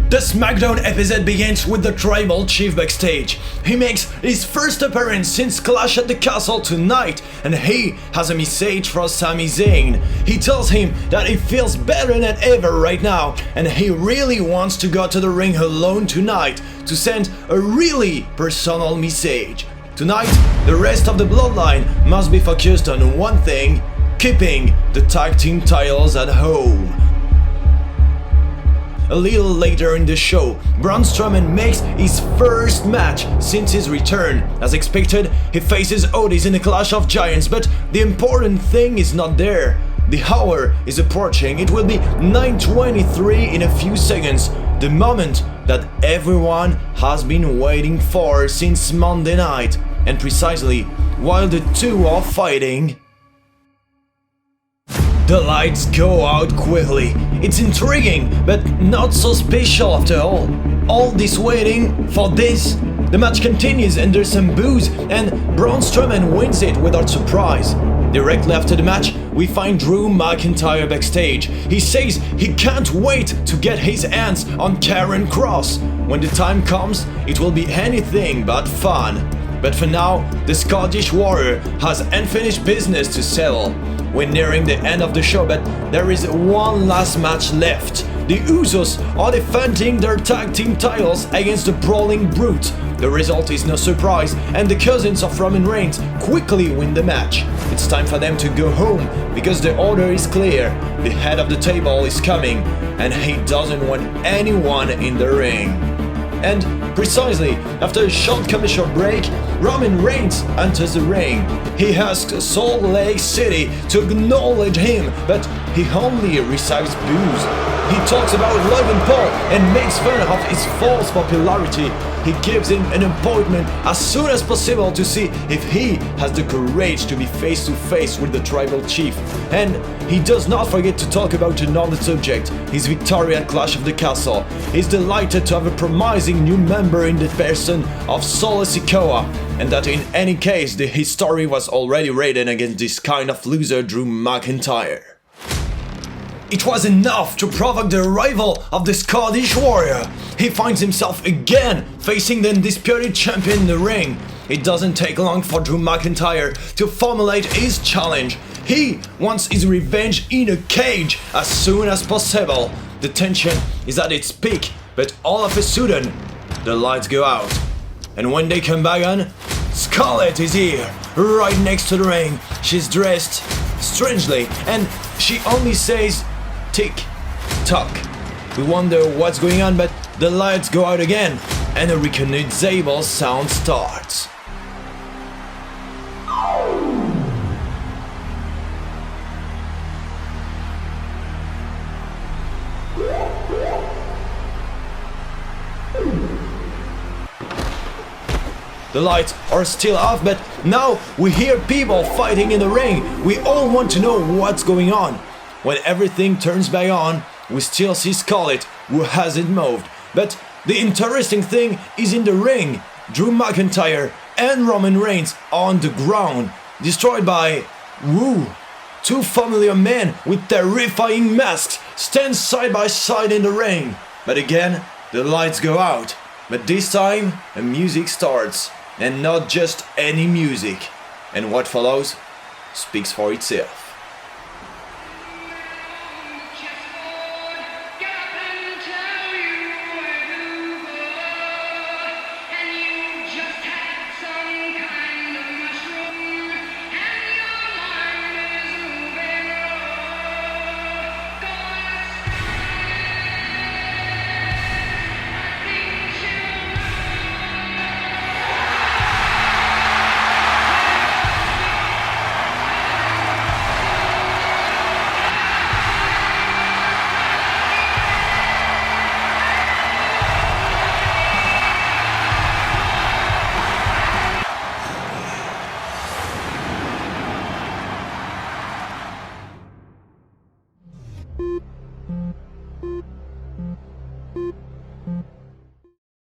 The SmackDown episode begins with the Tribal Chief backstage. He makes his first appearance since Clash at the Castle tonight, and he has a message for Sami Zayn. He tells him that he feels better than ever right now, and he really wants to go to the ring alone tonight to send a really personal message. Tonight, the rest of the bloodline must be focused on one thing: keeping the tag team titles at home. A little later in the show, Braun Strowman makes his first match since his return. As expected, he faces Otis in a Clash of Giants, but the important thing is not there. The hour is approaching. It will be 9:23 in a few seconds, the moment that everyone has been waiting for since Monday night. And precisely while the two are fighting, the lights go out quickly. It's intriguing, but not so special after all. All this waiting for this. The match continues and there's some boos, and Braun Strowman wins it without surprise. Directly after the match, we find Drew McIntyre backstage. He says he can't wait to get his hands on Karen Cross. When the time comes, it will be anything but fun. But for now, the Scottish Warrior has unfinished business to settle. We're nearing the end of the show, but there is one last match left. The Usos are defending their tag team titles against the Brawling Brute. The result is no surprise, and the cousins of Roman Reigns quickly win the match. It's time for them to go home, because the order is clear. The head of the table is coming, and he doesn't want anyone in the ring. And precisely after a short commercial break, Roman Reigns enters the ring. He asks Salt Lake City to acknowledge him, but he only receives boos. He talks about Logan Paul and makes fun of his false popularity. He gives him an appointment as soon as possible to see if he has the courage to be face to face with the Tribal Chief. And he does not forget to talk about another subject, his victory at Clash of the Castle. He's delighted to have a promising new member in the person of Solo Sikoa, and that in any case his story was already written against this kind of loser Drew McIntyre. It was enough to provoke the arrival of the Scottish Warrior. He finds himself again facing the undisputed champion in the ring. It doesn't take long for Drew McIntyre to formulate his challenge. He wants his revenge in a cage as soon as possible. The tension is at its peak, but all of a sudden, the lights go out. And when they come back on, Scarlett is here, right next to the ring. She's dressed strangely, and she only says tick tock. We wonder what's going on, but the lights go out again, and a recognizable sound starts. The lights are still off, but now we hear people fighting in the ring. We all want to know what's going on. When everything turns back on, we still see Scarlett, who hasn't moved. But the interesting thing is in the ring. Drew McIntyre and Roman Reigns are on the ground, destroyed by Woo. Two familiar men with terrifying masks stand side by side in the ring. But again, the lights go out. But this time, a music starts. And not just any music. And what follows speaks for itself.